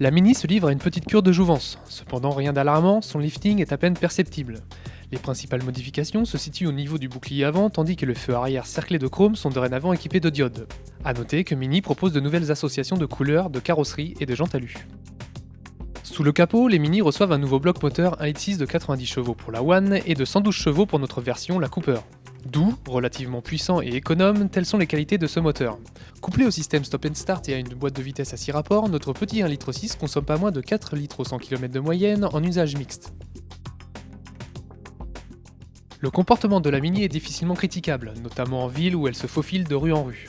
La Mini se livre à une petite cure de jouvence. Cependant, rien d'alarmant, son lifting est à peine perceptible. Les principales modifications se situent au niveau du bouclier avant, tandis que les feux arrière cerclés de chrome sont dorénavant équipés de diodes. A noter que Mini propose de nouvelles associations de couleurs, de carrosserie et de jantes alu. Sous le capot, les Mini reçoivent un nouveau bloc moteur 1.6 de 90 chevaux pour la One et de 112 chevaux pour notre version, la Cooper. Doux, relativement puissant et économe, telles sont les qualités de ce moteur. Couplé au système stop and start et à une boîte de vitesse à 6 rapports, notre petit 1,6 litre consomme pas moins de 4 litres au 100 km de moyenne en usage mixte. Le comportement de la Mini est difficilement critiquable, notamment en ville où elle se faufile de rue en rue.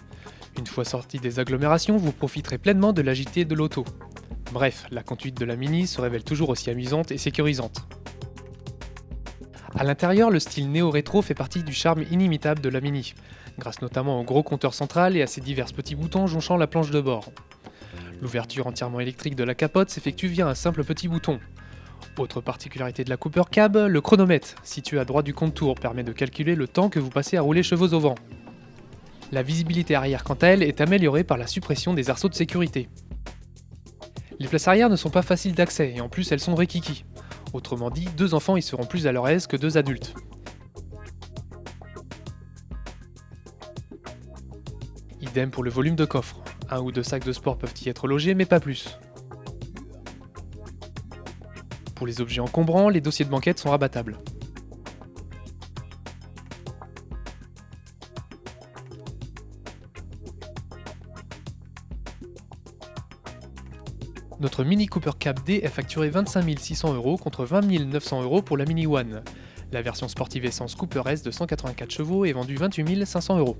Une fois sortie des agglomérations, vous profiterez pleinement de l'agilité de l'auto. Bref, la conduite de la Mini se révèle toujours aussi amusante et sécurisante. À l'intérieur, le style néo-rétro fait partie du charme inimitable de la Mini, grâce notamment au gros compteur central et à ses divers petits boutons jonchant la planche de bord. L'ouverture entièrement électrique de la capote s'effectue via un simple petit bouton. Autre particularité de la Cooper Cab, le chronomètre, situé à droite du compte-tours, permet de calculer le temps que vous passez à rouler chevaux au vent. La visibilité arrière, quant à elle, est améliorée par la suppression des arceaux de sécurité. Les places arrière ne sont pas faciles d'accès et en plus elles sont rikiki. Autrement dit, 2 enfants y seront plus à leur aise que 2 adultes. Idem pour le volume de coffre. 1 ou 2 sacs de sport peuvent y être logés, mais pas plus. Pour les objets encombrants, les dossiers de banquette sont rabattables. Notre Mini Cooper Cab D est facturé 25 600 € contre 20 900 € pour la Mini One. La version sportive essence Cooper S de 184 chevaux est vendue 28 500 €.